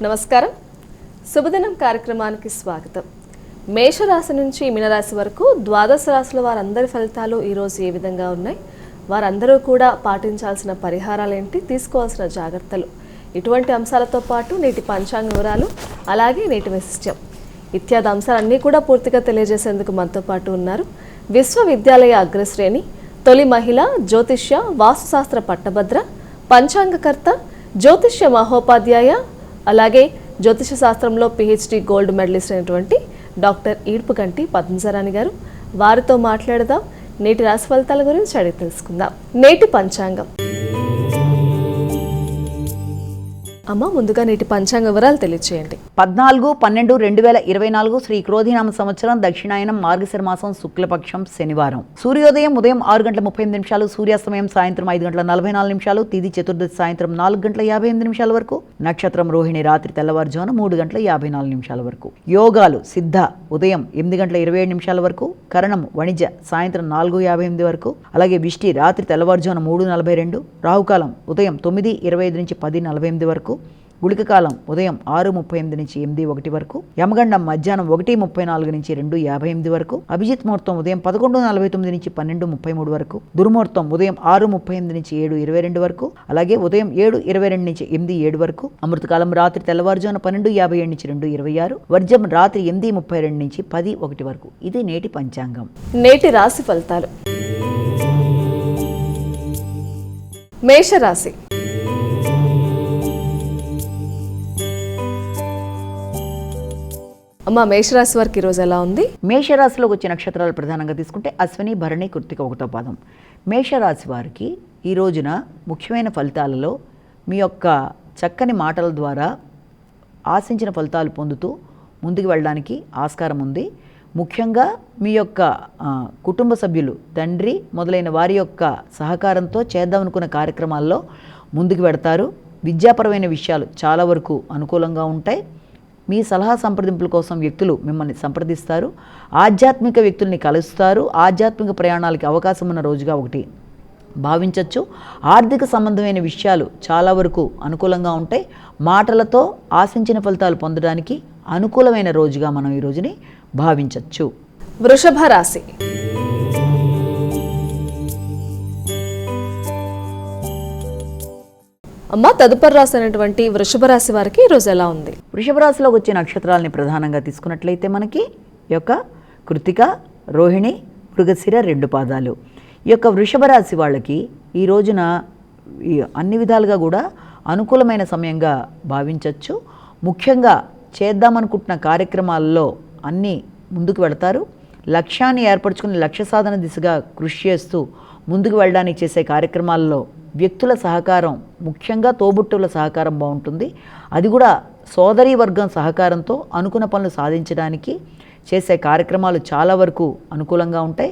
నమస్కారం. శుభదినం కార్యక్రమానికి స్వాగతం. మేషరాశి నుంచి మీనరాశి వరకు ద్వాదశ రాశుల వారందరి ఫలితాలు ఈరోజు ఏ విధంగా ఉన్నాయి, వారందరూ కూడా పాటించాల్సిన పరిహారాలు ఏంటి, తీసుకోవాల్సిన జాగ్రత్తలు, ఇటువంటి అంశాలతో పాటు నేటి పంచాంగ వివరాలు, అలాగే నేటి విశిష్టం ఇత్యాది అంశాలన్నీ కూడా పూర్తిగా తెలియజేసేందుకు మనతో పాటు ఉన్నారు విశ్వవిద్యాలయ అగ్రశ్రేణి, తొలి మహిళ, జ్యోతిష్య వాస్తుశాస్త్ర పట్టభద్ర, పంచాంగకర్త, జ్యోతిష్య మహోపాధ్యాయ, అలాగే జ్యోతిష శాస్త్రంలో PhD గోల్డ్ మెడలిస్ట్ అయినటువంటి డాక్టర్ ఈడ్పుగంటి పద్మజరాణి గారు. వారితో మాట్లాడదాం. నేటి రాశి ఫలితాల గురించి అడిగి తెలుసుకుందాం. నేటి పంచాంగం. అమ్మ, ముందుగా నేటి పంచాంగ వివరాలు తెలియచేయండి. 14/12/2024 శ్రీ క్రోధినామ సంవత్సరం, దక్షిణాయనం, మార్గశిర మాసం, శుక్లపక్షం, శనివారం. సూర్యోదయం ఉదయం 6:38, సూర్యాస్తమయం సాయంత్రం 5:44, తిథి చతుర్దశి సాయంత్రం 4:58 వరకు, నక్షత్రం రోహిణి రాత్రి తెల్లవారుజామున 3:54 వరకు. యోగాలు సిద్ధ ఉదయం 8:27 వరకు, కరణం వణిజ సాయంత్రం 4:58 వరకు, అలాగే విష్టి రాత్రి తెల్లవారుజామున 3:42, రాహుకాలం ఉదయం 9:25 నుంచి 10:48 వరకు, గుళిక కాలం ఉదయం 6:38 నుంచి 8:01 వరకు, యమగండం మధ్యాహ్నం 1:34 నుంచి 2:58 వరకు, అభిజిత్ ముహూర్తం ఉదయం 11:49 నుంచి 12:33 వరకు, దుర్ముహూర్తం ఉదయం 6:38 నుంచి 7:22 వరకు, అలాగే ఉదయం 7:22 నుంచి 8:07 వరకు, అమృతకాలం రాత్రి తెల్లవారుజామున 12:57 నుంచి 2:26, వర్జం రాత్రి 8:32 నుంచి 10:01 వరకు. ఇది నేటి పంచాంగం. నేటి రాశి ఫలితాలు. మేషరాశి. అమ్మ, మేషరాశి వారికి ఈరోజు ఎలా ఉంది? మేషరాశిలోకి వచ్చే నక్షత్రాలు ప్రధానంగా తీసుకుంటే అశ్విని, భరణి, కృత్తిక 1వ పాదం. మేషరాశి వారికి ఈ రోజున ముఖ్యమైన ఫలితాలలో మీ యొక్క చక్కని మాటల ద్వారా ఆశించిన ఫలితాలు పొందుతూ ముందుకు వెళ్ళడానికి ఆస్కారం ఉంది. ముఖ్యంగా మీ యొక్క కుటుంబ సభ్యులు, తండ్రి మొదలైన వారి యొక్క సహకారంతో చేద్దామనుకున్న కార్యక్రమాల్లో ముందుకు పెడతారు. విద్యాపరమైన విషయాలు చాలా వరకు అనుకూలంగా ఉంటాయి. మీ సలహా సంప్రదింపుల కోసం వ్యక్తులు మిమ్మల్ని సంప్రదిస్తారు. ఆధ్యాత్మిక వ్యక్తుల్ని కలుస్తారు. ఆధ్యాత్మిక ప్రయాణాలకి అవకాశం ఉన్న రోజుగా ఒకటి భావించవచ్చు. ఆర్థిక సంబంధమైన విషయాలు చాలా వరకు అనుకూలంగా ఉంటాయి. మాటలతో ఆశించిన ఫలితాలు పొందడానికి అనుకూలమైన రోజుగా మనం ఈ రోజుని భావించవచ్చు. వృషభ రాశి. అమ్మ, తదుపరి రాశి అయినటువంటి వృషభ రాశి వారికి ఈరోజు ఎలా ఉంది? వృషభ రాశిలోకి వచ్చే నక్షత్రాలని ప్రధానంగా తీసుకున్నట్లయితే మనకి ఈ యొక్క కృత్తిక, రోహిణి, మృగశిర 2 పాదాలు. ఈ యొక్క వృషభ రాశి వాళ్ళకి ఈ రోజున అన్ని విధాలుగా కూడా అనుకూలమైన సమయంగా భావించవచ్చు. ముఖ్యంగా చేద్దామనుకుంటున్న కార్యక్రమాల్లో అన్నీ ముందుకు వెళతారు. లక్ష్యాన్ని ఏర్పరచుకుని లక్ష్య సాధన దిశగా కృషి చేస్తూ ముందుకు వెళ్ళడానికి చేసే కార్యక్రమాల్లో వ్యక్తుల సహకారం, ముఖ్యంగా తోబుట్టువుల సహకారం బాగుంటుంది. అది కూడా సోదరీ వర్గం సహకారంతో అనుకున్న పనులు సాధించడానికి చేసే కార్యక్రమాలు చాలా వరకు అనుకూలంగా ఉంటాయి.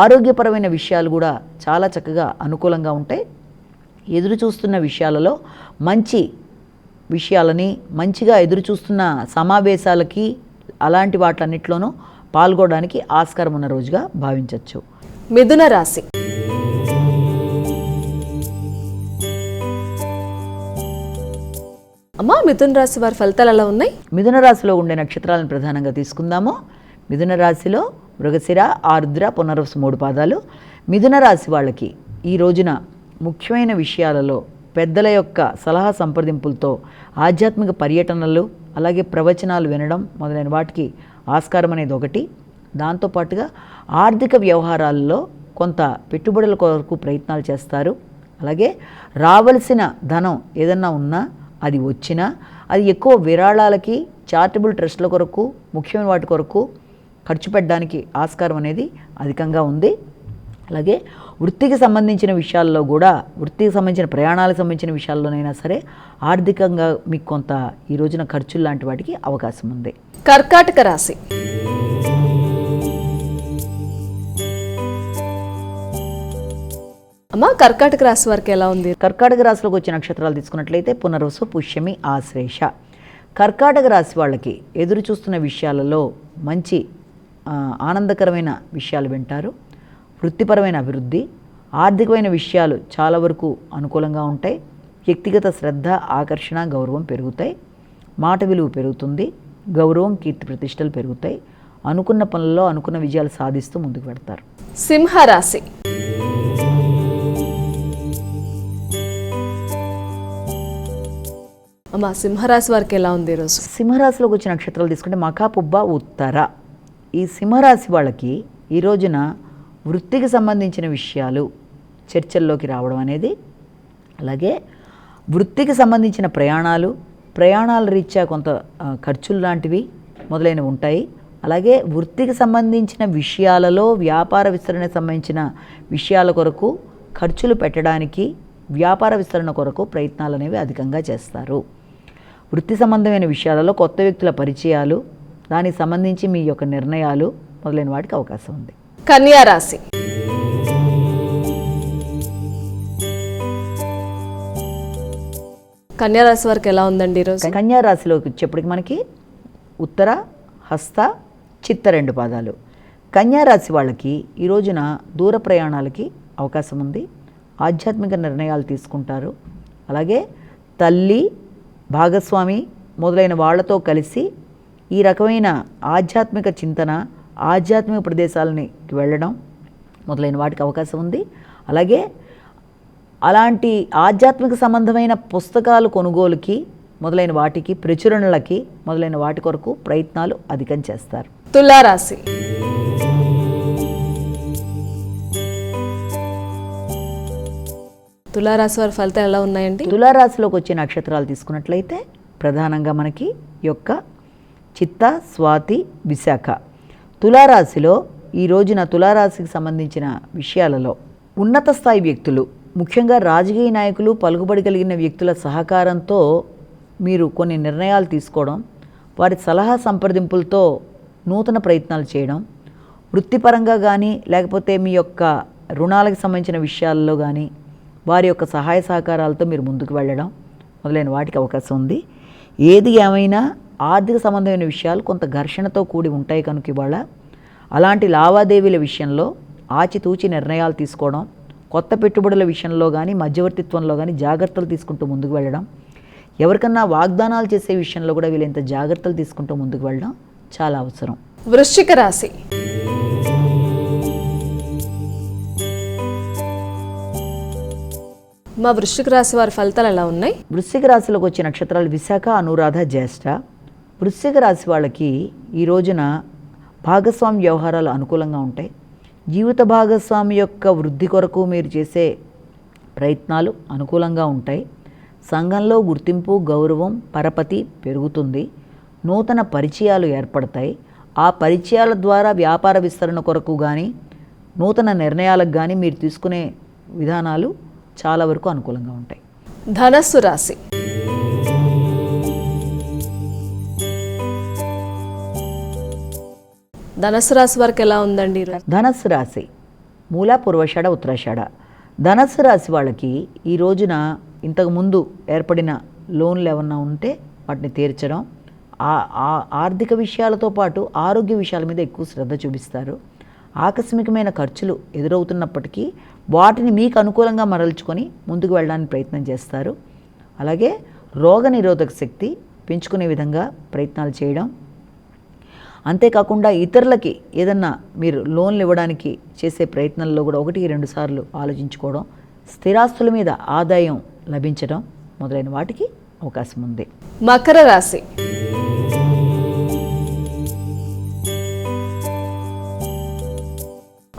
ఆరోగ్యపరమైన విషయాలు కూడా చాలా చక్కగా అనుకూలంగా ఉంటాయి. ఎదురు చూస్తున్న విషయాలలో మంచి విషయాలని, మంచిగా ఎదురు చూస్తున్న సమావేశాలకి, అలాంటి వాటన్నిటిలోనూ పాల్గొనడానికి ఆస్కారం ఉన్న రోజుగా భావించవచ్చు. మిథున రాశి. అమ్మా, మిథున రాశి వారి ఫలితాలు ఎలా ఉన్నాయి? మిథున రాశిలో ఉండే నక్షత్రాలను ప్రధానంగా తీసుకుందాము. మిథున రాశిలో మృగశిర, ఆరుద్ర, పునర్వసు 3 పాదాలు. మిథున రాశి వాళ్ళకి ఈ రోజున ముఖ్యమైన విషయాలలో పెద్దల యొక్క సలహా సంప్రదింపులతో ఆధ్యాత్మిక పర్యటనలు, అలాగే ప్రవచనాలు వినడం మొదలైన వాటికి ఆస్కారం అనేది ఒకటి. దాంతోపాటుగా ఆర్థిక వ్యవహారాల్లో కొంత పెట్టుబడుల కొరకు ప్రయత్నాలు చేస్తారు. అలాగే రావలసిన ధనం ఏదన్నా ఉన్నా, అది వచ్చినా అది ఎక్కువ విరాళాలకి, చారిటబుల్ ట్రస్ట్ల కొరకు, ముఖ్యమైన వాటి కొరకు ఖర్చు పెట్టడానికి ఆస్కారం అనేది అధికంగా ఉంది. అలాగే వృత్తికి సంబంధించిన విషయాల్లో కూడా, వృత్తికి సంబంధించిన ప్రయాణాలకు సంబంధించిన విషయాల్లోనైనా సరే ఆర్థికంగా మీకు కొంత ఈ రోజున ఖర్చులు లాంటి వాటికి అవకాశం ఉంది. కర్కాటక రాశి. అమ్మ, కర్కాటక రాశి వారికి ఎలా ఉంది? కర్కాటక రాశిలోకి వచ్చే నక్షత్రాలు తీసుకున్నట్లయితే పునర్వసు, పుష్యమి, ఆశ్లేష. కర్కాటక రాశి వాళ్ళకి ఎదురు చూస్తున్న విషయాలలో మంచి ఆనందకరమైన విషయాలు వింటారు. వృత్తిపరమైన అభివృద్ధి, ఆర్థికమైన విషయాలు చాలా వరకు అనుకూలంగా ఉంటాయి. వ్యక్తిగత శ్రద్ధ, ఆకర్షణ, గౌరవం పెరుగుతాయి. మాట విలువ పెరుగుతుంది, గౌరవం కీర్తి ప్రతిష్టలు పెరుగుతాయి, అనుకున్న పనుల్లో అనుకున్న విజయాలు సాధిస్తూ ముందుకు పెడతారు. సింహరాశి. అమ్మా, సింహరాశి వారికి ఎలా ఉంది ఈరోజు? సింహరాశిలోకి వచ్చే నక్షత్రాలు తీసుకుంటే మఖా, పుబ్బ, ఉత్తర. ఈ సింహరాశి వాళ్ళకి ఈ రోజున వృత్తికి సంబంధించిన విషయాలు చర్చల్లోకి రావడం అనేది, అలాగే వృత్తికి సంబంధించిన ప్రయాణాల రీత్యా కొంత ఖర్చులు లాంటివి మొదలైనవి ఉంటాయి. అలాగే వృత్తికి సంబంధించిన విషయాలలో వ్యాపార విస్తరణకు సంబంధించిన విషయాల కొరకు ఖర్చులు పెట్టడానికి, వ్యాపార విస్తరణ కొరకు ప్రయత్నాలు అనేవి అధికంగా చేస్తారు. వృత్తి సంబంధమైన విషయాలలో కొత్త వ్యక్తుల పరిచయాలు, దానికి సంబంధించి మీ యొక్క నిర్ణయాలు మొదలైన వాటికి అవకాశం ఉంది. కన్యా రాశి. కన్యా రాశి వారికి ఎలా ఉందండి ఈరోజు? కన్యా రాశిలోకి వచ్చేప్పటికి మనకి ఉత్తర, హస్త, చిత్త 2 పాదాలు. కన్యా రాశి వాళ్ళకి ఈ రోజున దూర ప్రయాణాలకి అవకాశం ఉంది. ఆధ్యాత్మిక నిర్ణయాలు తీసుకుంటారు. అలాగే తల్లి, భాగస్వామి మొదలైన వాళ్ళతో కలిసి ఈ రకమైన ఆధ్యాత్మిక చింతన, ఆధ్యాత్మిక ప్రదేశాలకి వెళ్ళడం మొదలైన వాటికి అవకాశం ఉంది. అలాగే అలాంటి ఆధ్యాత్మిక సంబంధమైన పుస్తకాలు కొనుగోలుకి మొదలైన వాటికి, ప్రచురణలకి మొదలైన వాటి కొరకు ప్రయత్నాలు అధికం చేస్తారు. తులారాశి. తులారాశి వారి ఫలితాలు ఎలా ఉన్నాయండి? తులారాశిలోకి వచ్చే నక్షత్రాలు తీసుకున్నట్లయితే ప్రధానంగా మనకి యొక్క చిత్త, స్వాతి, విశాఖ. తులారాశిలో ఈ రోజున తులారాశికి సంబంధించిన విషయాలలో ఉన్నత స్థాయి వ్యక్తులు, ముఖ్యంగా రాజకీయ నాయకులు, పలుకుబడి కలిగిన వ్యక్తుల సహకారంతో మీరు కొన్ని నిర్ణయాలు తీసుకోవడం, వారి సలహా సంప్రదింపులతో నూతన ప్రయత్నాలు చేయడం, వృత్తిపరంగా కానీ లేకపోతే మీ యొక్క రుణాలకు సంబంధించిన విషయాల్లో కానీ వారి యొక్క సహాయ సహకారాలతో మీరు ముందుకు వెళ్ళడం మొదలైన వాటికి అవకాశం ఉంది. ఏది ఏమైనా ఆర్థిక సంబంధమైన విషయాలు కొంత ఘర్షణతో కూడి ఉంటాయి కనుక ఇవాళ అలాంటి లావాదేవీల విషయంలో ఆచితూచి నిర్ణయాలు తీసుకోవడం, కొత్త పెట్టుబడుల విషయంలో కానీ మధ్యవర్తిత్వంలో కానీ జాగ్రత్తలు తీసుకుంటూ ముందుకు వెళ్ళడం, ఎవరికన్నా వాగ్దానాలు చేసే విషయంలో కూడా వీళ్ళంత జాగ్రత్తలు తీసుకుంటూ ముందుకు వెళ్ళడం చాలా అవసరం. వృశ్చిక రాశి. మా వృశ్చిక రాశి వారి ఫలితాలు ఎలా ఉన్నాయి? వృశ్చిక రాశిలోకి వచ్చే నక్షత్రాలు విశాఖ, అనురాధ, జ్యేష్ఠ. వృశ్చిక రాశి వాళ్ళకి ఈ రోజున భాగస్వామి వ్యవహారాలు అనుకూలంగా ఉంటాయి. జీవిత భాగస్వామి యొక్క వృద్ధి కొరకు మీరు చేసే ప్రయత్నాలు అనుకూలంగా ఉంటాయి. సంఘంలో గుర్తింపు, గౌరవం, పరపతి పెరుగుతుంది. నూతన పరిచయాలు ఏర్పడతాయి. ఆ పరిచయాల ద్వారా వ్యాపార విస్తరణ కొరకు కానీ నూతన నిర్ణయాలకు కానీ మీరు తీసుకునే విధానాలు చాలా వరకు అనుకూలంగా ఉంటాయి. ధనస్సు రాశి. ధనస్సు రాశి వారికి ఎలా ఉందండి? ధనస్సు రాశి మూల, పూర్వషాఢ, ఉత్తరాషాఢ. ధనస్సు రాశి వాళ్ళకి ఈ రోజున ఇంతకుముందు ఏర్పడిన లోన్లు ఏమన్నా ఉంటే వాటిని తీర్చడం, ఆర్థిక విషయాలతో పాటు ఆరోగ్య విషయాల మీద ఎక్కువ శ్రద్ధ చూపిస్తారు. ఆకస్మికమైన ఖర్చులు ఎదురవుతున్నప్పటికీ వాటిని మీకు అనుకూలంగా మరల్చుకొని ముందుకు వెళ్ళడానికి ప్రయత్నం చేస్తారు. అలాగే రోగనిరోధక శక్తి పెంచుకునే విధంగా ప్రయత్నాలు చేయడం, అంతేకాకుండా ఇతరులకి ఏదన్నా మీరు లోన్లు ఇవ్వడానికి చేసే ప్రయత్నంలో కూడా 1-2 సార్లు ఆలోచించుకోవడం, స్థిరాస్తుల మీద ఆదాయం లభించడం మొదలైన వాటికి అవకాశం ఉంది. మకర రాశి.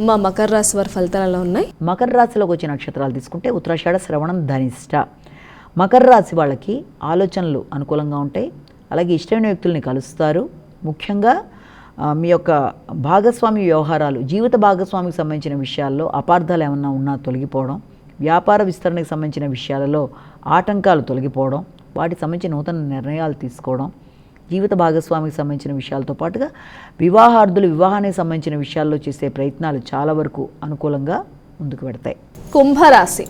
మా మకర రాశి వారి ఫలితాలు ఎలా ఉన్నాయి? మకర రాశిలోకి వచ్చే నక్షత్రాలు తీసుకుంటే ఉత్తరాషాఢ, శ్రవణం, ధనిష్ట. మకర రాశి వాళ్ళకి ఆలోచనలు అనుకూలంగా ఉంటాయి. అలాగే ఇష్టమైన వ్యక్తుల్ని కలుస్తారు. ముఖ్యంగా మీ యొక్క భాగస్వామి వ్యవహారాలు, జీవిత భాగస్వామికి సంబంధించిన విషయాల్లో అపార్థాలు ఏమన్నా ఉన్నా తొలగిపోవడం, వ్యాపార విస్తరణకు సంబంధించిన విషయాలలో ఆటంకాలు తొలగిపోవడం, వాటికి సంబంధించిన నూతన నిర్ణయాలు తీసుకోవడం, జీవిత భాగస్వామికి సంబంధించిన విషయాలతో పాటుగా వివాహార్థులు వివాహానికి సంబంధించిన విషయాల్లో చేసే ప్రయత్నాలు చాలా వరకు అనుకూలంగా ముందుకు పెడతాయి. కుంభరాశి.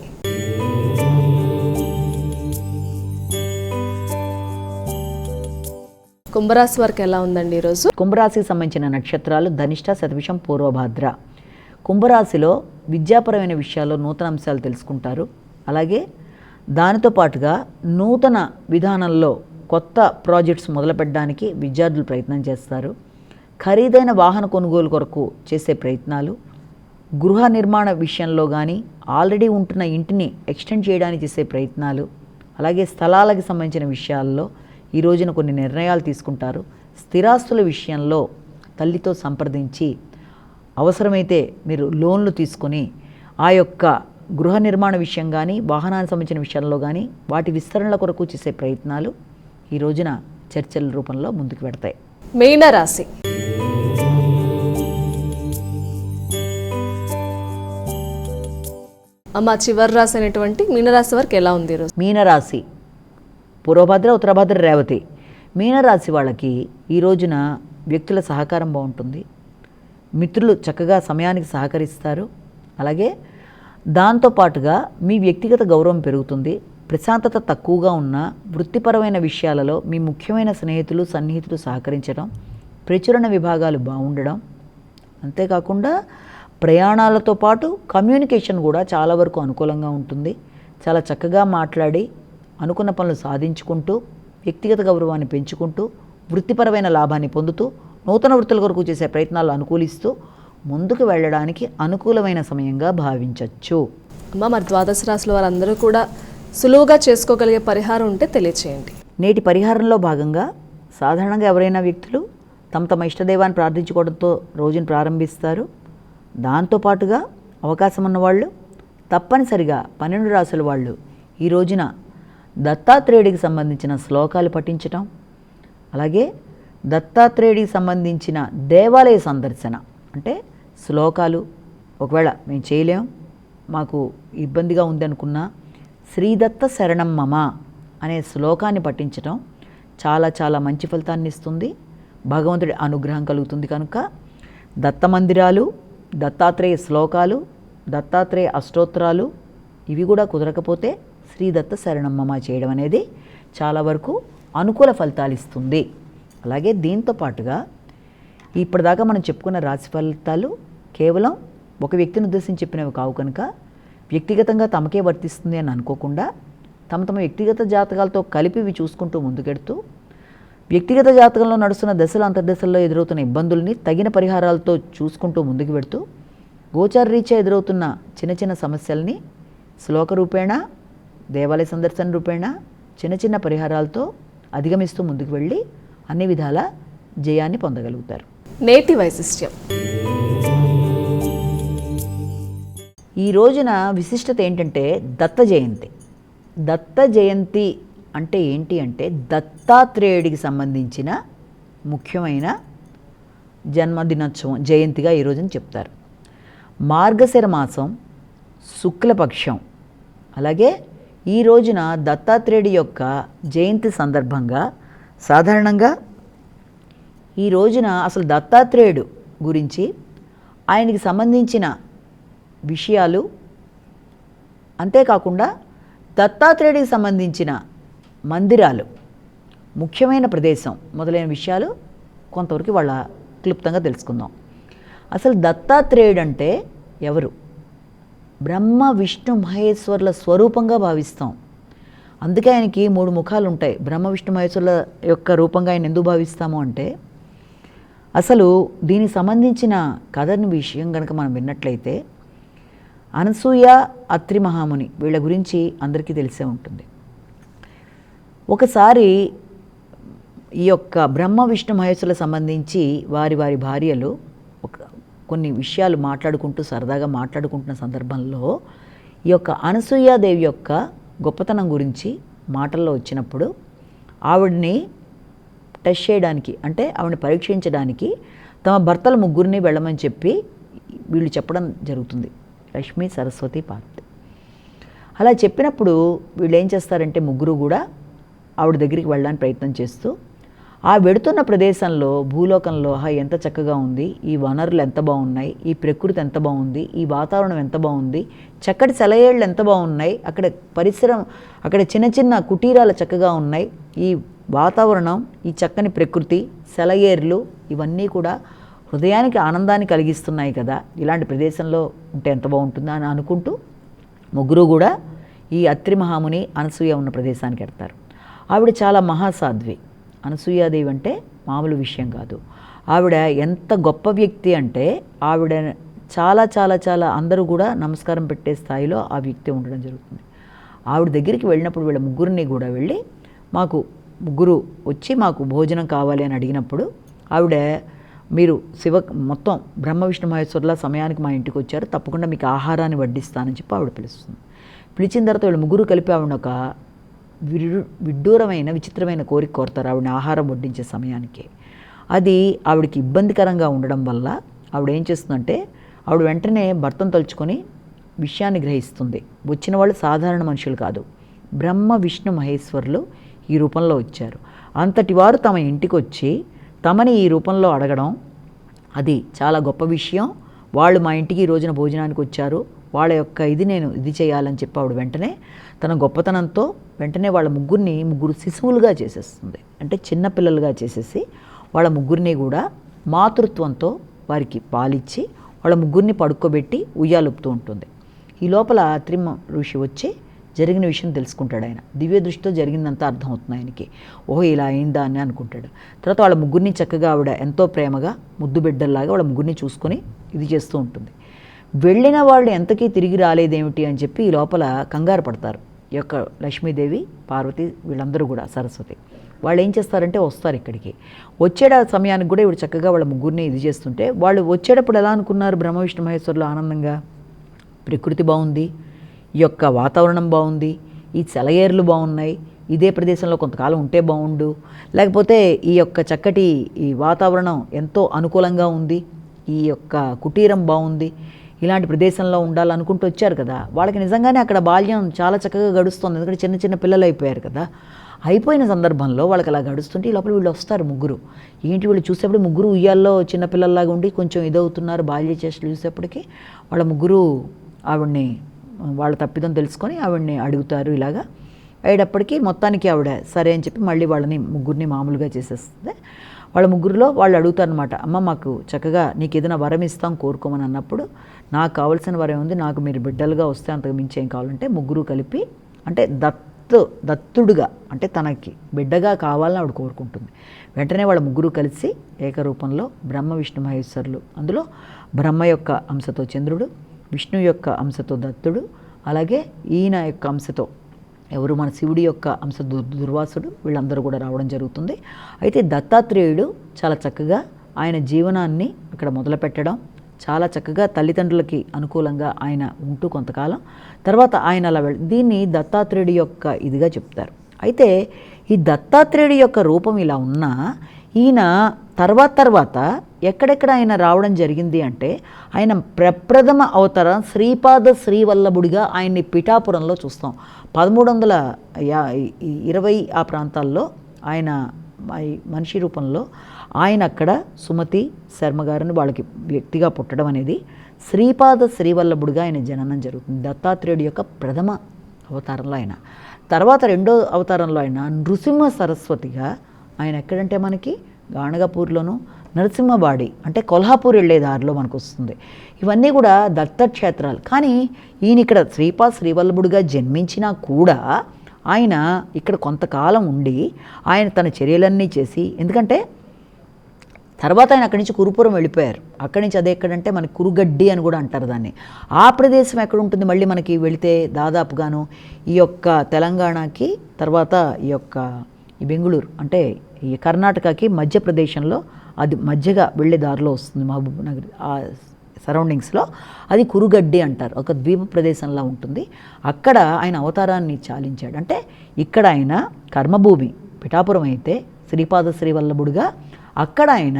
కుంభరాశి వారికి ఎలా ఉందండి ఈరోజు? కుంభరాశికి సంబంధించిన నక్షత్రాలు ధనిష్ట, శతభిషం, పూర్వభాద్ర. కుంభరాశిలో విద్యాపరమైన విషయాల్లో నూతన అంశాలు తెలుసుకుంటారు. అలాగే దానితో పాటుగా నూతన విధానంలో కొత్త ప్రాజెక్ట్స్ మొదలుపెట్టడానికి విద్యార్థులు ప్రయత్నం చేస్తారు. ఖరీదైన వాహన కొనుగోలు కొరకు చేసే ప్రయత్నాలు, గృహ నిర్మాణ విషయంలో కానీ ఆల్రెడీ ఉంటున్న ఇంటిని ఎక్స్టెండ్ చేయడానికి చేసే ప్రయత్నాలు, అలాగే స్థలాలకు సంబంధించిన విషయాల్లో ఈ రోజున కొన్ని నిర్ణయాలు తీసుకుంటారు. స్థిరాస్తుల విషయంలో తల్లితో సంప్రదించి అవసరమైతే మీరు లోన్లు తీసుకొని ఆ యొక్క గృహ నిర్మాణ విషయం కానీ వాహనానికి సంబంధించిన విషయంలో కానీ వాటి విస్తరణల కొరకు చేసే ప్రయత్నాలు ఈ రోజున చర్చల రూపంలో ముందుకు పెడతాయి. మీనరాశి. అమ్మ, చివరి రాశి అనేటువంటి మీనరాశి వరకు ఎలా ఉంది ఈరోజు? మీనరాశి పూర్వభద్ర, ఉత్తరభద్ర, రేవతి. మీనరాశి వాళ్ళకి ఈ రోజున వ్యక్తుల సహకారం బాగుంటుంది. మిత్రులు చక్కగా సమయానికి సహకరిస్తారు. అలాగే దాంతోపాటుగా మీ వ్యక్తిగత గౌరవం పెరుగుతుంది. ప్రశాంతత తక్కువగా ఉన్న వృత్తిపరమైన విషయాలలో మీ ముఖ్యమైన స్నేహితులు సన్నిహితులు సహకరించడం, ప్రచురణ విభాగాలు బాగుండడం, అంతేకాకుండా ప్రయాణాలతో పాటు కమ్యూనికేషన్ కూడా చాలా వరకు అనుకూలంగా ఉంటుంది. చాలా చక్కగా మాట్లాడి అనుకున్న పనులు సాధించుకుంటూ వ్యక్తిగత గౌరవాన్ని పెంచుకుంటూ వృత్తిపరమైన లాభాన్ని పొందుతూ నూతన వృత్తుల కొరకు చేసే ప్రయత్నాలు అనుకూలిస్తూ ముందుకు వెళ్ళడానికి అనుకూలమైన సమయంగా భావించవచ్చు. అమ్మ, మరి ద్వాదశ రాశుల వారందరూ కూడా సులువుగా చేసుకోగలిగే పరిహారం ఉంటే తెలియచేయండి. నేటి పరిహారంలో భాగంగా సాధారణంగా ఎవరైనా వ్యక్తులు తమ ఇష్టదైవాన్ని ప్రార్థించుకోవడంతో రోజును ప్రారంభిస్తారు. దాంతోపాటుగా అవకాశం ఉన్నవాళ్ళు తప్పనిసరిగా 12 రాసుల వాళ్ళు ఈ రోజున దత్తాత్రేయుడికి సంబంధించిన శ్లోకాలు పఠించటం, అలాగే దత్తాత్రేయుడికి సంబంధించిన దేవాలయ సందర్శన, అంటే శ్లోకాలు ఒకవేళ మేము చేయలేం, మాకు ఇబ్బందిగా ఉంది అనుకున్నా శ్రీదత్త శరణం మమ అనే శ్లోకాన్ని పఠించటం చాలా చాలా మంచి ఫలితాన్ని ఇస్తుంది. భగవంతుడి అనుగ్రహం కలుగుతుంది. కనుక దత్త మందిరాలు, దత్తాత్రేయ శ్లోకాలు, దత్తాత్రేయ అష్టోత్తరాలు ఇవి కూడా కుదరకపోతే శ్రీదత్త శరణం మమ చేయడం అనేది చాలా వరకు అనుకూల ఫలితాలు ఇస్తుంది. అలాగే దీంతో పాటుగా ఇప్పటిదాకా మనం చెప్పుకున్న రాశి ఫలితాలు కేవలం ఒక వ్యక్తిని ఉద్దేశించి చెప్పినవి కావు. కనుక వ్యక్తిగతంగా తమకే వర్తిస్తుంది అని అనుకోకుండా తమ వ్యక్తిగత జాతకాలతో కలిపి ఇవి చూసుకుంటూ ముందుకెడుతూ వ్యక్తిగత జాతకంలో నడుస్తున్న దశలు అంతర్దశల్లో ఎదురవుతున్న ఇబ్బందుల్ని తగిన పరిహారాలతో చూసుకుంటూ ముందుకు పెడుతూ గోచార రీత్యా ఎదురవుతున్న చిన్న చిన్న సమస్యల్ని శ్లోక రూపేణ, దేవాలయ సందర్శన రూపేణ చిన్న చిన్న పరిహారాలతో అధిగమిస్తూ ముందుకు వెళ్ళి అన్ని విధాల జయాన్ని పొందగలుగుతారు. నేటి వైశిష్ట్యం. ఈ రోజున విశిష్టత ఏంటంటే దత్త జయంతి. దత్త జయంతి అంటే ఏంటి అంటే దత్తాత్రేయుడికి సంబంధించిన ముఖ్యమైన జన్మదినోత్సవం, జయంతిగా ఈ రోజున చెప్తారు. మార్గశిర మాసం శుక్లపక్షం. అలాగే ఈ రోజున దత్తాత్రేయుడి యొక్క జయంతి సందర్భంగా సాధారణంగా ఈ రోజున అసలు దత్తాత్రేయుడు గురించి ఆయనకి సంబంధించిన విషయాలు, అంతేకాకుండా దత్తాత్రేయుడికి సంబంధించిన మందిరాలు, ముఖ్యమైన ప్రదేశం మొదలైన విషయాలు కొంతవరకు వాళ్ళ క్లుప్తంగా తెలుసుకుందాం. అసలు దత్తాత్రేయుడు అంటే ఎవరు? బ్రహ్మ విష్ణు మహేశ్వరుల స్వరూపంగా భావిస్తాం. అందుకే ఆయనకి 3 ముఖాలు ఉంటాయి. బ్రహ్మ విష్ణు మహేశ్వరుల యొక్క రూపంగా ఆయన ఎందుకు భావిస్తాము అంటే అసలు దీనికి సంబంధించిన కథని విషయం కనుక మనం విన్నట్లయితే అనసూయ, అత్రి మహాముని వీళ్ళ గురించి అందరికీ తెలిసే ఉంటుంది. ఒకసారి ఈ యొక్క బ్రహ్మ విష్ణు మహేశ్వరులకు సంబంధించి వారి భార్యలు కొన్ని విషయాలు మాట్లాడుకుంటూ సరదాగా మాట్లాడుకుంటున్న సందర్భంలో ఈ యొక్క అనసూయాదేవి యొక్క గొప్పతనం గురించి మాటల్లో వచ్చినప్పుడు ఆవిడని టెస్ట్ చేయడానికి, అంటే ఆవిడని పరీక్షించడానికి తమ భర్తల 3 వెళ్ళమని చెప్పి వీళ్ళు చెప్పడం జరుగుతుంది. లక్ష్మీ, సరస్వతి, పార్వతి. అలా చెప్పినప్పుడు వీళ్ళు ఏం చేస్తారంటే 3 కూడా ఆవిడ దగ్గరికి వెళ్ళడానికి ప్రయత్నం చేస్తూ ఆ వెడుతున్న ప్రదేశంలో భూలోకంలో ఎంత చక్కగా ఉంది, ఈ వనరులు ఎంత బాగున్నాయి, ఈ ప్రకృతి ఎంత బాగుంది, ఈ వాతావరణం ఎంత బాగుంది, చక్కటి సెలయేళ్ళు ఎంత బాగున్నాయి, అక్కడ పరిసరం, అక్కడ చిన్న చిన్న కుటీరాలు చక్కగా ఉన్నాయి, ఈ వాతావరణం, ఈ చక్కని ప్రకృతి, సెలయేర్లు ఇవన్నీ కూడా హృదయానికి ఆనందాన్ని కలిగిస్తున్నాయి కదా, ఇలాంటి ప్రదేశంలో ఉంటే ఎంత బాగుంటుందా అని అనుకుంటూ 3 కూడా ఈ అత్రి మహాముని అనసూయ ఉన్న ప్రదేశానికి వెళ్తారు. ఆవిడ చాలా మహాసాధ్వి. అనసూయాదేవి అంటే మామూలు విషయం కాదు. ఆవిడ ఎంత గొప్ప వ్యక్తి అంటే ఆవిడ చాలా చాలా చాలా అందరూ కూడా నమస్కారం పెట్టే స్థాయిలో ఆ వ్యక్తి ఉండడం జరుగుతుంది. ఆవిడ దగ్గరికి వెళ్ళినప్పుడు వీళ్ళ ముగ్గురిని కూడా వెళ్ళి మాకు ముగ్గురు వచ్చి మాకు భోజనం కావాలి అని అడిగినప్పుడు ఆవిడ మీరు మొత్తం బ్రహ్మ విష్ణు మహేశ్వరుల సమయానికి మా ఇంటికి వచ్చారు, తప్పకుండా మీకు ఆహారాన్ని వడ్డిస్తానని చెప్పి ఆవిడ పిలుస్తుంది. పిలిచిన తర్వాత వీళ్ళు ముగ్గురు కలిపి ఆవిడ ఒక విడ్డూరమైన విచిత్రమైన కోరిక కోరుతారు ఆవిడని ఆహారం వడ్డించే సమయానికి. అది ఆవిడకి ఇబ్బందికరంగా ఉండడం వల్ల ఆవిడ ఏం చేస్తుందంటే ఆవిడ వెంటనే భర్తను తలుచుకొని విషయాన్ని గ్రహిస్తుంది. వచ్చిన వాళ్ళు సాధారణ మనుషులు కాదు, బ్రహ్మ విష్ణు మహేశ్వరులు ఈ రూపంలో వచ్చారు. అంతటి వారు తమ ఇంటికి వచ్చి తమని ఈ రూపంలో అడగడం అది చాలా గొప్ప విషయం. వాళ్ళు మా ఇంటికి ఈ రోజున భోజనానికి వచ్చారు, వాళ్ళ యొక్క నేను ఇది చేయాలని చెప్పి ఆవిడ వెంటనే తన గొప్పతనంతో వెంటనే వాళ్ళ ముగ్గురు శిశువులుగా చేసేస్తుంది. అంటే చిన్నపిల్లలుగా చేసేసి వాళ్ళ ముగ్గురిని కూడా మాతృత్వంతో వారికి పాలిచ్చి వాళ్ళ ముగ్గురిని పడుకోబెట్టి ఉయ్యాలుపుతూ ఉంటుంది. ఈ లోపల అత్రి ఋషి వచ్చి జరిగిన విషయం తెలుసుకుంటాడు. ఆయన దివ్య దృష్టితో జరిగిందంతా అర్థమవుతుంది ఆయనకి. ఓహో ఇలా అయిందా అని అనుకుంటాడు. తర్వాత వాళ్ళ ముగ్గురిని చక్కగా ఆవిడ ఎంతో ప్రేమగా ముద్దు బిడ్డల్లాగా వాళ్ళ ముగ్గురిని చూసుకొని ఇది చేస్తూ ఉంటుంది. వెళ్ళిన వాళ్ళు ఎంతకీ తిరిగి రాలేదేమిటి అని చెప్పి ఈ లోపల కంగారు పడతారు. ఈ యొక్క లక్ష్మీదేవి, పార్వతి, వీళ్ళందరూ కూడా సరస్వతి వాళ్ళు ఏం చేస్తారంటే వస్తారు ఇక్కడికి. వచ్చేట సమయానికి కూడా ఇవి చక్కగా వాళ్ళ ముగ్గురిని ఇది చేస్తుంటే వాళ్ళు వచ్చేటప్పుడు ఎలా అనుకున్నారు బ్రహ్మ విష్ణు మహేశ్వరులు ఆనందంగా, ప్రకృతి బాగుంది, ఈ యొక్క వాతావరణం బాగుంది, ఈ సెలయేర్లు బాగున్నాయి, ఇదే ప్రదేశంలో కొంతకాలం ఉంటే బాగుండు, లేకపోతే ఈ యొక్క చక్కటి ఈ వాతావరణం ఎంతో అనుకూలంగా ఉంది, ఈ యొక్క కుటీరం బాగుంది, ఇలాంటి ప్రదేశంలో ఉండాలనుకుంటూ వచ్చారు కదా. వాళ్ళకి నిజంగానే అక్కడ బాల్యం చాలా చక్కగా గడుస్తుంది. ఎందుకంటే చిన్న చిన్న పిల్లలు అయిపోయారు కదా. అయిపోయిన సందర్భంలో వాళ్ళకి అలా గడుస్తుంటే ఈ లోపల వీళ్ళు వస్తారు ముగ్గురు. ఏంటి వీళ్ళు చూసేప్పుడు ముగ్గురు ఉయ్యాల్లో చిన్నపిల్లల్లాగా ఉండి కొంచెం ఇదవుతున్నారు. బాల్య చేష్టలు చూసేప్పటికీ వాళ్ళ ముగ్గురు ఆవిడ్ని వాళ్ళ తప్పిదం తెలుసుకొని ఆవిడ్ని అడుగుతారు. ఇలాగా అయ్యేటప్పటికీ మొత్తానికి ఆవిడ సరే అని చెప్పి మళ్ళీ వాళ్ళని ముగ్గురిని మామూలుగా చేసేస్తుంది. వాళ్ళ ముగ్గురులో వాళ్ళు అడుగుతారనమాట, అమ్మ మాకు చక్కగా నీకు ఏదైనా వరం ఇస్తాం కోరుకోమని అన్నప్పుడు, నాకు కావాల్సిన వరం ఉంది, నాకు మీరు బిడ్డలుగా వస్తే అంతకు మించి ఏం కావాలంటే ముగ్గురు కలిపి అంటే దత్తుడుగా అంటే తనకి బిడ్డగా కావాలని ఆవిడ కోరుకుంటుంది. వెంటనే వాళ్ళ ముగ్గురు కలిసి ఏకరూపంలో బ్రహ్మ విష్ణు మహేశ్వరులు, అందులో బ్రహ్మ యొక్క అంశతో చంద్రుడు, విష్ణు యొక్క అంశతో దత్తుడు, అలాగే ఈయన యొక్క అంశతో ఎవరు మన శివుడి యొక్క అంశ దుర్వాసుడు, వీళ్ళందరూ కూడా రావడం జరుగుతుంది. అయితే దత్తాత్రేయుడు చాలా చక్కగా ఆయన జీవనాన్ని అక్కడ మొదలుపెట్టడం, చాలా చక్కగా తల్లిదండ్రులకి అనుకూలంగా ఆయన ఉంటూ కొంతకాలం తర్వాత ఆయన అలా దీన్ని దత్తాత్రేయుడి యొక్క ఇదిగా చెప్తారు. అయితే ఈ దత్తాత్రేయుడి యొక్క రూపం ఇలా ఉన్నా ఈయన తర్వాత ఎక్కడెక్కడ ఆయన రావడం జరిగింది అంటే ఆయన ప్రప్రథమ అవతారం శ్రీపాద శ్రీవల్లభుడిగా ఆయన్ని పిఠాపురంలో చూస్తాం. 1320 ఆ ప్రాంతాల్లో ఆయన మనిషి రూపంలో ఆయన అక్కడ సుమతి శర్మ గారిని వాళ్ళకి వ్యక్తిగా పుట్టడం అనేది శ్రీపాద శ్రీవల్లభుడిగా ఆయన జననం జరుగుతుంది. దత్తాత్రేయుడి యొక్క ప్రథమ అవతారంలో ఆయన. తర్వాత రెండో అవతారంలో ఆయన నృసింహ సరస్వతిగా ఆయన ఎక్కడంటే మనకి గాణగపూర్లోను, నరసింహబాడి అంటే కొల్హాపూర్ వెళ్ళే దారిలో మనకు వస్తుంది. ఇవన్నీ కూడా దత్తక్షేత్రాలు. కానీ ఈయన ఇక్కడ శ్రీపాద శ్రీవల్లభుడిగా జన్మించినా కూడా ఆయన ఇక్కడ కొంతకాలం ఉండి ఆయన తన చర్యలన్నీ చేసి, ఎందుకంటే తర్వాత ఆయన అక్కడి నుంచి కురుపురం వెళ్ళిపోయారు. అక్కడి నుంచి అదే ఎక్కడంటే మనకి కురుగడ్డి అని కూడా అంటారు దాన్ని. ఆ ప్రదేశం ఎక్కడ ఉంటుంది మళ్ళీ మనకి వెళితే దాదాపుగాను ఈ యొక్క తెలంగాణకి తర్వాత ఈ యొక్క ఈ బెంగుళూరు అంటే ఈ కర్ణాటకకి మధ్యప్రదేశంలో అది మధ్యగా వెళ్ళే దారిలో వస్తుంది. మహబూబ్ నగర్ ఆ సరౌండింగ్స్లో అది కురుగడ్డి అంటారు. ఒక ద్వీప ప్రదేశంలా ఉంటుంది. అక్కడ ఆయన అవతారాన్ని చాలించాడు. అంటే ఇక్కడ ఆయన కర్మభూమి పిఠాపురం అయితే శ్రీపాద శ్రీవల్లభుడిగా అక్కడ ఆయన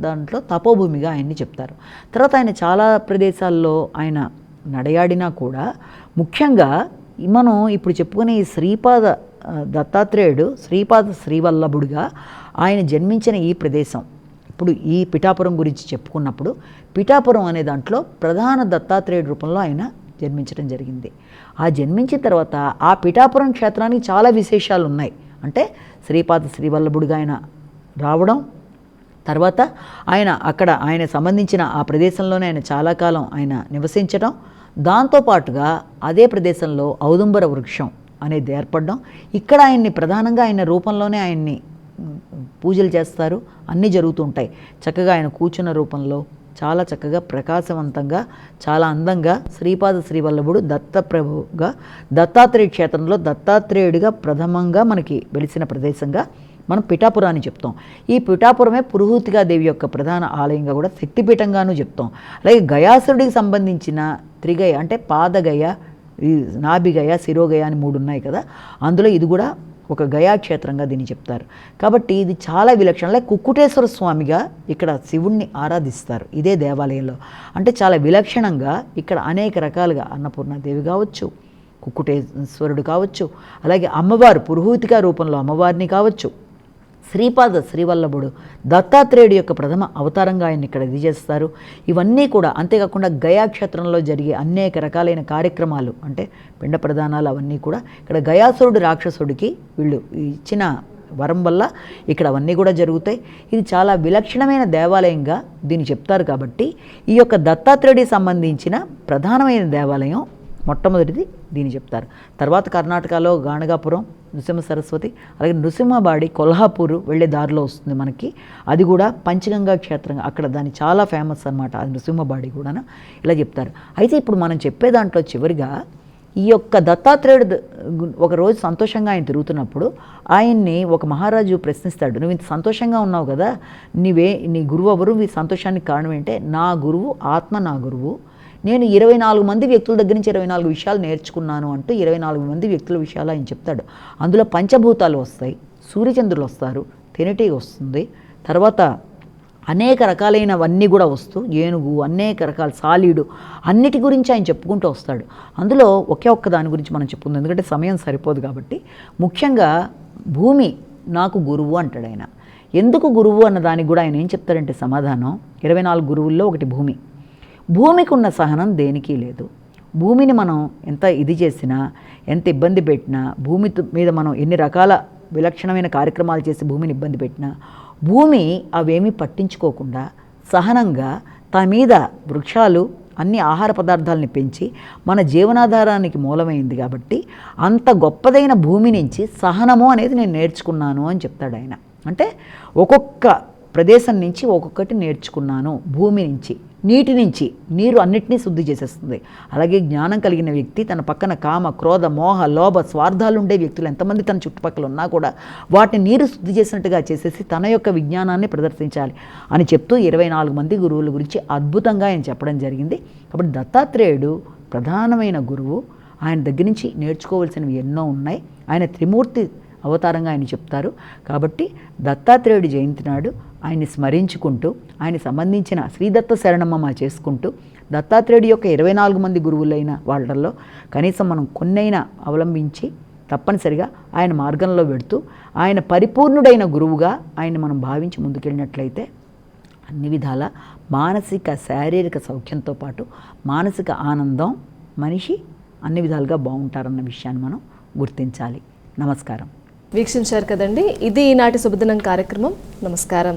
దాంట్లో తపోభూమిగా ఆయన్ని చెప్తారు. తర్వాత ఆయన చాలా ప్రదేశాల్లో ఆయన నడయాడినా కూడా ముఖ్యంగా మనం ఇప్పుడు చెప్పుకునే ఈ శ్రీపాద దత్తాత్రేయుడు శ్రీపాద శ్రీవల్లభుడిగా ఆయన జన్మించిన ఈ ప్రదేశం ఇప్పుడు ఈ పిఠాపురం గురించి చెప్పుకున్నప్పుడు పిఠాపురం అనే దాంట్లో ప్రధాన దత్తాత్రేయుడి రూపంలో ఆయన జన్మించడం జరిగింది. ఆ జన్మించిన తర్వాత ఆ పిఠాపురం క్షేత్రానికి చాలా విశేషాలు ఉన్నాయి. అంటే శ్రీపాద శ్రీవల్లభుడిగా ఆయన రావడం, తర్వాత ఆయన అక్కడ ఆయన సంబంధించిన ఆ ప్రదేశంలోనే ఆయన చాలా కాలం ఆయన నివసించడం, దాంతోపాటుగా అదే ప్రదేశంలో ఔదుంబర వృక్షం అనేది ఏర్పడడం, ఇక్కడ ఆయన్ని ప్రధానంగా ఆయన రూపంలోనే ఆయన్ని పూజలు చేస్తారు, అన్నీ జరుగుతూ ఉంటాయి. చక్కగా ఆయన కూర్చున్న రూపంలో చాలా చక్కగా ప్రకాశవంతంగా చాలా అందంగా శ్రీపాద శ్రీవల్లభుడు దత్తప్రభుగా దత్తాత్రేయ క్షేత్రంలో దత్తాత్రేయుడిగా ప్రథమంగా మనకి వెలిసిన ప్రదేశంగా మనం పిఠాపురాన్ని చెప్తాం. ఈ పిఠాపురమే పురుహూతికా దేవి యొక్క ప్రధాన ఆలయంగా కూడా శక్తిపీఠంగాను చెప్తాం. అలాగే గయాసురుడికి సంబంధించిన త్రిగయ అంటే పాదగయ, ఈ నాభిగయ, శిరోగయ అని 3 ఉన్నాయి కదా, అందులో ఇది కూడా ఒక గయాక్షేత్రంగా దీన్ని చెప్తారు. కాబట్టి ఇది చాలా విలక్షణ. అలాగే కుక్కుటేశ్వర స్వామిగా ఇక్కడ శివుణ్ణి ఆరాధిస్తారు ఇదే దేవాలయంలో. అంటే చాలా విలక్షణంగా ఇక్కడ అనేక రకాలుగా అన్నపూర్ణాదేవి కావచ్చు, కుక్కుటేశ్వరుడు కావచ్చు, అలాగే అమ్మవారు పురుహూతికా రూపంలో అమ్మవారిని కావచ్చు, శ్రీపాద శ్రీవల్లభుడు దత్తాత్రేయుడి యొక్క ప్రథమ అవతారంగా ఆయన ఇక్కడ ఇది చేస్తారు. ఇవన్నీ కూడా అంతేకాకుండా గయాక్షేత్రంలో జరిగే అనేక రకాలైన కార్యక్రమాలు అంటే పిండ ప్రదానాలు అవన్నీ కూడా ఇక్కడ గయాసురుడు రాక్షసుడికి వీళ్ళు ఇచ్చిన వరం వల్ల ఇక్కడ అవన్నీ కూడా జరుగుతాయి. ఇది చాలా విలక్షణమైన దేవాలయంగా దీన్ని చెప్తారు. కాబట్టి ఈ యొక్క దత్తాత్రేయుడికి సంబంధించిన ప్రధానమైన దేవాలయం మొట్టమొదటిది దీన్ని చెప్తారు. తర్వాత కర్ణాటకలో గాణగాపురం, నృసింహ సరస్వతి, అలాగే నృసింహబాడి కొల్హాపూర్ వెళ్ళే దారిలో వస్తుంది మనకి. అది కూడా పంచగంగా క్షేత్రంగా అక్కడ దాన్ని చాలా ఫేమస్ అనమాట. అది నృసింహబాడి కూడా ఇలా చెప్తారు. అయితే ఇప్పుడు మనం చెప్పే దాంట్లో చివరిగా ఈ యొక్క దత్తాత్రేయుడు ఒకరోజు సంతోషంగా ఆయన తిరుగుతున్నప్పుడు ఆయన్ని ఒక మహారాజు ప్రశ్నిస్తాడు, నువ్వు ఇంత సంతోషంగా ఉన్నావు కదా, నీ గురువు ఎవరు, మీ సంతోషానికి కారణం ఏంటంటే నా గురువు ఆత్మ, నా గురువు, నేను 24 మంది వ్యక్తుల దగ్గర నుంచి 24 విషయాలు నేర్చుకున్నాను అంటూ 24 మంది వ్యక్తుల విషయాలు ఆయన చెప్తాడు. అందులో పంచభూతాలు వస్తాయి, సూర్యచంద్రులు వస్తారు, తెనిటి వస్తుంది, తర్వాత అనేక రకాలైనవన్నీ కూడా వస్తూ ఏనుగు, అనేక రకాల సాలీడు అన్నిటి గురించి ఆయన చెప్పుకుంటూ వస్తాడు. అందులో ఒకే ఒక్క దాని గురించి మనం చెప్పుకుందాం, ఎందుకంటే సమయం సరిపోదు కాబట్టి. ముఖ్యంగా భూమి నాకు గురువు అంటాడు ఆయన. ఎందుకు గురువు అన్న దానికి కూడా ఆయన ఏం చెప్తారంటే సమాధానం, 24 గురువుల్లో ఒకటి భూమి. భూమికి ఉన్న సహనం దేనికి లేదు. భూమిని మనం ఎంత ఇది చేసినా, ఎంత ఇబ్బంది పెట్టినా, భూమి మీద మనం ఎన్ని రకాల విలక్షణమైన కార్యక్రమాలు చేసి భూమిని ఇబ్బంది పెట్టినా, భూమి అవేమీ పట్టించుకోకుండా సహనంగా తన మీద వృక్షాలు అన్ని ఆహార పదార్థాలని పెంచి మన జీవనాధారానికి మూలమైంది. కాబట్టి అంత గొప్పదైన భూమి నుంచి సహనము అనేది నేను నేర్చుకున్నాను అని చెప్తాడు ఆయన. అంటే ఒక్కొక్క ప్రదేశం నుంచి ఒక్కొక్కటి నేర్చుకున్నాను. భూమి నుంచి, నీటి నుంచి, నీరు అన్నిటినీ శుద్ధి చేసేస్తుంది. అలాగే జ్ఞానం కలిగిన వ్యక్తి తన పక్కన కామ, క్రోధ, మోహ, లోభ, స్వార్థాలు ఉండే వ్యక్తులు ఎంతమంది తన చుట్టుపక్కల ఉన్నా కూడా వాటిని నీరు శుద్ధి చేసినట్టుగా చేసేసి తన యొక్క విజ్ఞానాన్ని ప్రదర్శించాలి అని చెప్తూ 24 మంది గురువుల గురించి అద్భుతంగా ఆయన చెప్పడం జరిగింది. కాబట్టి దత్తాత్రేయుడు ప్రధానమైన గురువు. ఆయన దగ్గర నుంచి నేర్చుకోవాల్సినవి ఎన్నో ఉన్నాయి. ఆయన త్రిమూర్తి అవతారంగా ఆయన చెప్తారు. కాబట్టి దత్తాత్రేయుడి జయంతి నాడు ఆయన్ని స్మరించుకుంటూ, ఆయన సంబంధించిన శ్రీదత్త శరణమ్మ చేసుకుంటూ, దత్తాత్రేయుడి యొక్క 24 మంది గురువులైన వాళ్ళల్లో కనీసం మనం కొన్నైనా అవలంబించి తప్పనిసరిగా ఆయన మార్గంలో పెడుతూ ఆయన పరిపూర్ణుడైన గురువుగా ఆయన మనం భావించి ముందుకెళ్ళినట్లయితే అన్ని విధాల మానసిక శారీరక సౌఖ్యంతో పాటు మానసిక ఆనందం మనిషి అన్ని విధాలుగా బాగుంటారన్న విషయాన్ని మనం గుర్తించాలి. నమస్కారం. వీక్షించారు కదండి, ఇది ఈనాటి శుభదినం కార్యక్రమం. నమస్కారం.